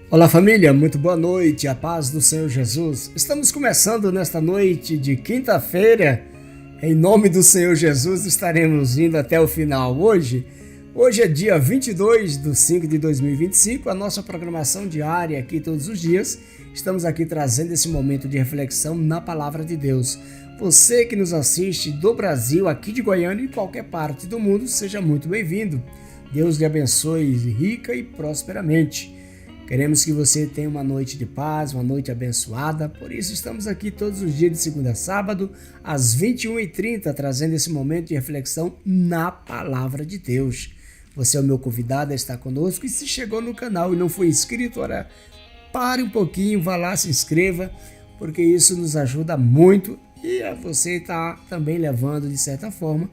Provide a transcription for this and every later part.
Olá família, muito boa noite, a paz do Senhor Jesus. Estamos começando nesta noite de quinta-feira, em nome do Senhor Jesus estaremos indo até o final Hoje é dia 22 de 5 de 2025, a nossa programação diária aqui todos os dias. Estamos aqui trazendo esse momento de reflexão na Palavra de Deus. Você que nos assiste do Brasil, aqui de Goiânia e qualquer parte do mundo, seja muito bem-vindo. Deus lhe abençoe rica e prosperamente. Queremos que você tenha uma noite de paz, uma noite abençoada. Por isso estamos aqui todos os dias de segunda a sábado, às 21h30, trazendo esse momento de reflexão na Palavra de Deus. Você é o meu convidado a estar conosco e se chegou no canal e não foi inscrito, ora, pare um pouquinho, vá lá, se inscreva, porque isso nos ajuda muito e você está também levando, de certa forma,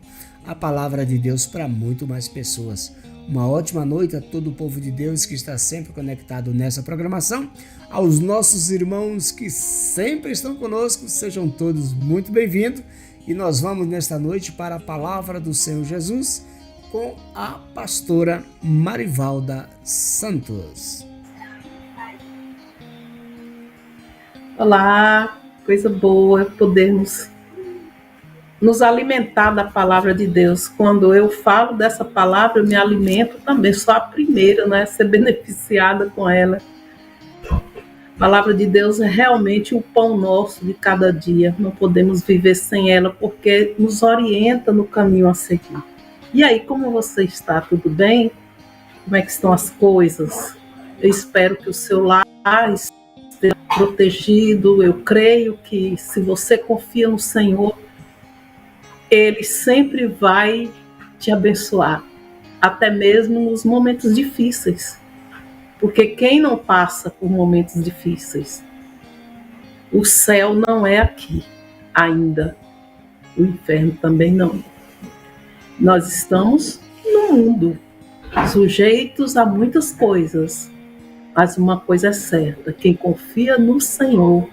a Palavra de Deus para muito mais pessoas. Uma ótima noite a todo o povo de Deus que está sempre conectado nessa programação. Aos nossos irmãos que sempre estão conosco, sejam todos muito bem-vindos. E nós vamos nesta noite para a Palavra do Senhor Jesus com a pastora Marivalda Santos. Olá, coisa boa podermos nos alimentar da palavra de Deus. Quando eu falo dessa palavra, eu me alimento também, sou a primeira, né, a ser beneficiada com ela. A palavra de Deus é realmente o pão nosso de cada dia, não podemos viver sem ela, porque nos orienta no caminho a seguir. E aí, como você está? Tudo bem? Como é que estão as coisas? Eu espero que o seu lar esteja protegido. Eu creio que se você confia no Senhor, Ele sempre vai te abençoar, até mesmo nos momentos difíceis. Porque quem não passa por momentos difíceis? O céu não é aqui ainda. O inferno também não. Nós estamos no mundo, sujeitos a muitas coisas. Mas uma coisa é certa, quem confia no Senhor,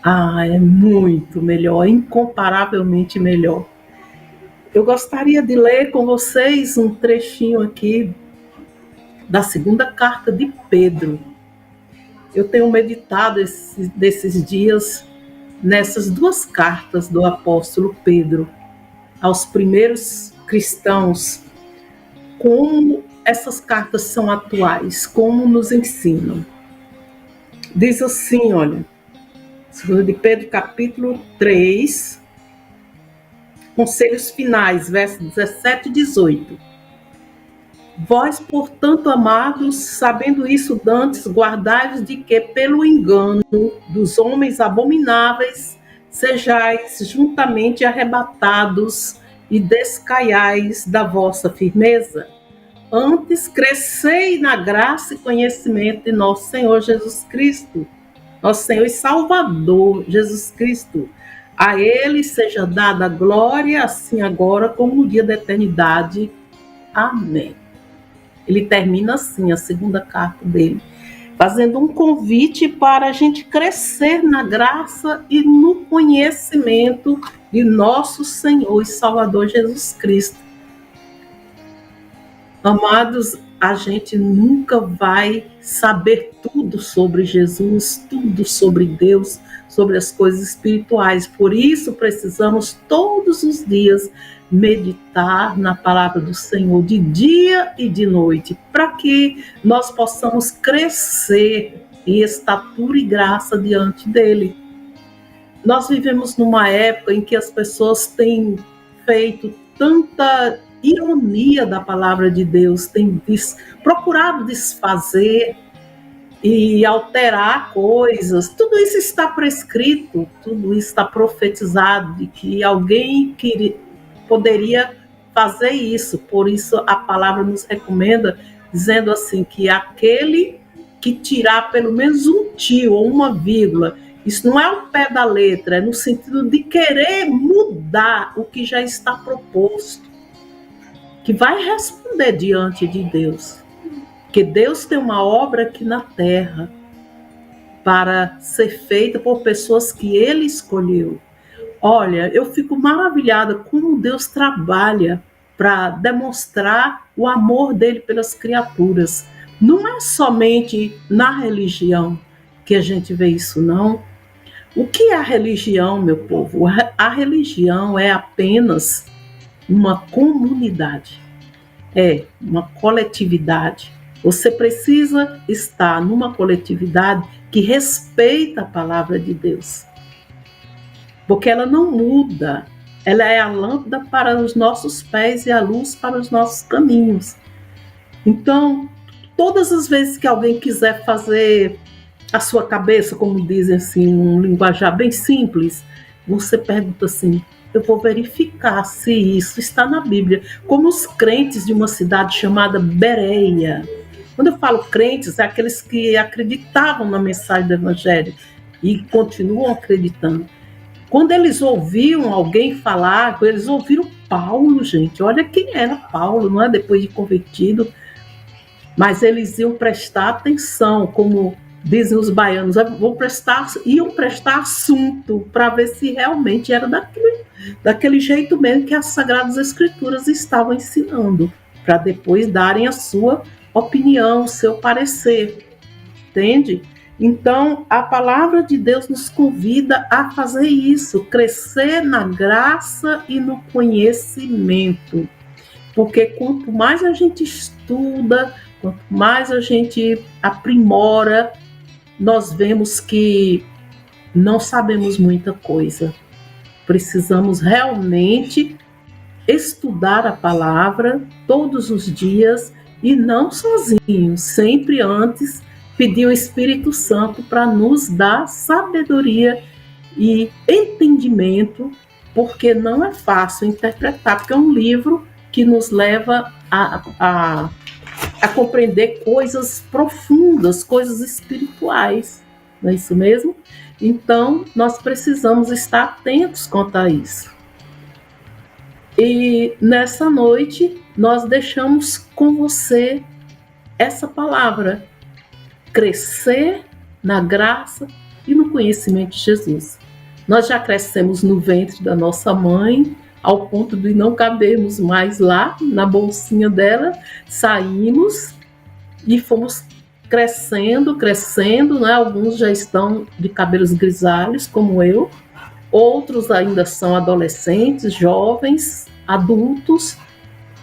é muito melhor, incomparavelmente melhor. Eu gostaria de ler com vocês um trechinho aqui da segunda carta de Pedro. Eu tenho meditado desses dias nessas duas cartas do apóstolo Pedro aos primeiros cristãos, como essas cartas são atuais, como nos ensinam. Diz assim, olha, 2 de Pedro, capítulo 3, conselhos finais, versos 17 e 18. Vós, portanto, amados, sabendo isso dantes, guardai-vos de que, pelo engano dos homens abomináveis, sejais juntamente arrebatados e descaiais da vossa firmeza. Antes, crescei na graça e conhecimento de nosso Senhor Jesus Cristo, nosso Senhor e Salvador Jesus Cristo. A Ele seja dada a glória, assim agora como no dia da eternidade. Amém. Ele termina assim, a segunda carta dele, fazendo um convite para a gente crescer na graça e no conhecimento de nosso Senhor e Salvador Jesus Cristo. Amados, a gente nunca vai saber tudo sobre Jesus, tudo sobre Deus, sobre as coisas espirituais. Por isso, precisamos todos os dias meditar na palavra do Senhor de dia e de noite, para que nós possamos crescer em estatura e graça diante dele. Nós vivemos numa época em que as pessoas têm feito tanta ironia da palavra de Deus, têm procurado desfazer e alterar coisas. Tudo isso está prescrito, tudo isso está profetizado de que alguém poderia fazer isso. Por isso a palavra nos recomenda, dizendo assim, que aquele que tirar pelo menos um tio ou uma vírgula, isso não é o pé da letra, é no sentido de querer mudar o que já está proposto, que vai responder diante de Deus. Que Deus tem uma obra aqui na terra para ser feita por pessoas que Ele escolheu. Olha, eu fico maravilhada como Deus trabalha para demonstrar o amor dele pelas criaturas. Não é somente na religião que a gente vê isso, não. O que é a religião, meu povo? A religião é apenas uma comunidade, é uma coletividade. Você precisa estar numa coletividade que respeita a palavra de Deus, porque ela não muda. Ela é a lâmpada para os nossos pés e a luz para os nossos caminhos. Então, todas as vezes que alguém quiser fazer a sua cabeça, como dizem assim, um linguajar bem simples, você pergunta assim: eu vou verificar se isso está na Bíblia. Como os crentes de uma cidade chamada Bereia. Quando eu falo crentes, é aqueles que acreditavam na mensagem do Evangelho e continuam acreditando. Quando eles ouviam alguém falar, eles ouviram Paulo, gente. Olha quem era Paulo, não é? Depois de convertido. Mas eles iam prestar atenção, como dizem os baianos, iam prestar assunto para ver se realmente era daquele jeito mesmo que as Sagradas Escrituras estavam ensinando, para depois darem a sua opinião, o seu parecer, entende? Então, a palavra de Deus nos convida a fazer isso, crescer na graça e no conhecimento, porque quanto mais a gente estuda, quanto mais a gente aprimora, nós vemos que não sabemos muita coisa. Precisamos realmente estudar a palavra todos os dias e não sozinhos, sempre antes pedir o Espírito Santo para nos dar sabedoria e entendimento, porque não é fácil interpretar, porque é um livro que nos leva a compreender coisas profundas, coisas espirituais, não é isso mesmo? Então, nós precisamos estar atentos quanto a isso. E nessa noite, nós deixamos com você essa palavra: crescer na graça e no conhecimento de Jesus. Nós já crescemos no ventre da nossa mãe, ao ponto de não cabermos mais lá na bolsinha dela, saímos e fomos crescendo, né? Alguns já estão de cabelos grisalhos, como eu, outros ainda são adolescentes, jovens, adultos,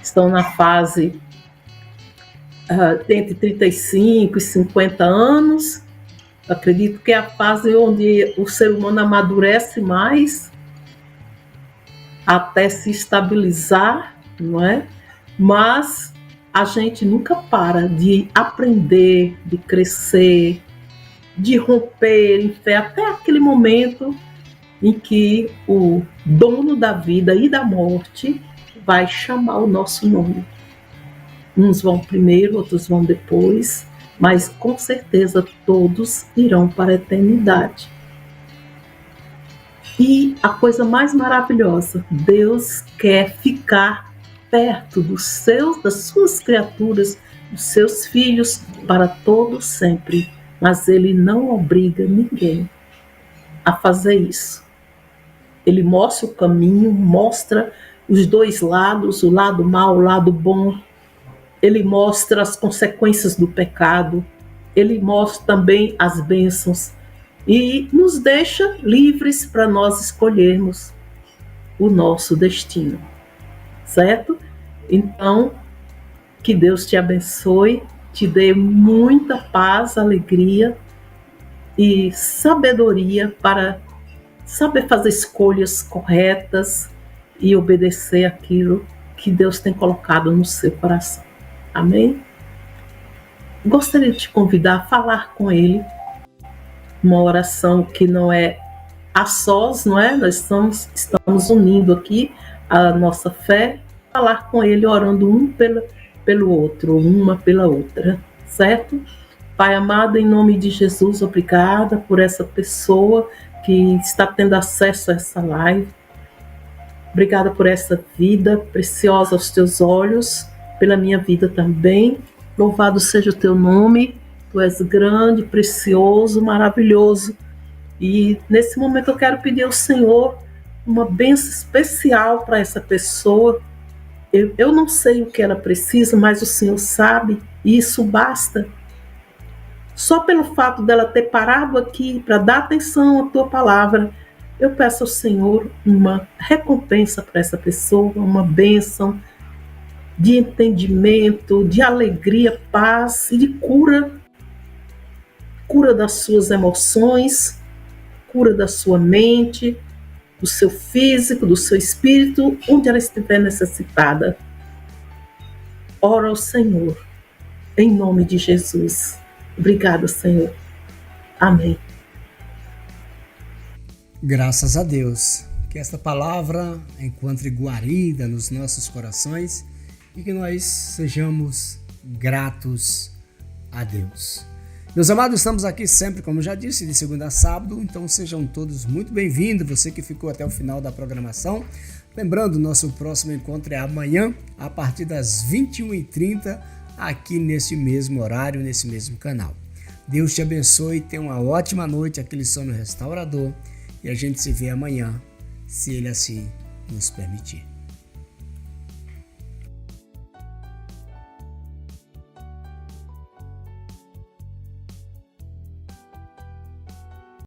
estão na fase entre 35 e 50 anos. Acredito que é a fase onde o ser humano amadurece mais, até se estabilizar, não é? Mas a gente nunca para de aprender, de crescer, de romper em fé, até aquele momento em que o dono da vida e da morte vai chamar o nosso nome. Uns vão primeiro, outros vão depois, mas com certeza todos irão para a eternidade. E a coisa mais maravilhosa, Deus quer ficar perto das suas criaturas, dos seus filhos, para todo sempre. Mas Ele não obriga ninguém a fazer isso. Ele mostra o caminho, mostra os dois lados, o lado mau, o lado bom. Ele mostra as consequências do pecado. Ele mostra também as bênçãos. E nos deixa livres para nós escolhermos o nosso destino, certo? Então, que Deus te abençoe, te dê muita paz, alegria e sabedoria para saber fazer escolhas corretas e obedecer aquilo que Deus tem colocado no seu coração. Amém? Gostaria de te convidar a falar com Ele, uma oração que não é a sós, não é? Nós estamos unindo aqui a nossa fé, falar com Ele, orando um pelo outro, uma pela outra, certo? Pai amado, em nome de Jesus, obrigada por essa pessoa que está tendo acesso a essa live. Obrigada por essa vida preciosa aos teus olhos, pela minha vida também. Louvado seja o teu nome. Tu és grande, precioso, maravilhoso. E nesse momento eu quero pedir ao Senhor uma bênção especial para essa pessoa, Eu não sei o que ela precisa, mas o Senhor sabe, e isso basta. Só pelo fato dela ter parado aqui para dar atenção à tua palavra, eu peço ao Senhor uma recompensa para essa pessoa, uma bênção de entendimento, de alegria, paz e de cura. Cura das suas emoções, cura da sua mente, do seu físico, do seu espírito, onde ela estiver necessitada. Ora ao Senhor, em nome de Jesus. Obrigada, Senhor. Amém. Graças a Deus. Que esta palavra encontre guarida nos nossos corações e que nós sejamos gratos a Deus. Meus amados, estamos aqui sempre, como já disse, de segunda a sábado, então sejam todos muito bem-vindos, você que ficou até o final da programação. Lembrando, nosso próximo encontro é amanhã, a partir das 21h30, aqui nesse mesmo horário, nesse mesmo canal. Deus te abençoe, tenha uma ótima noite, aquele sono restaurador, e a gente se vê amanhã, se Ele assim nos permitir.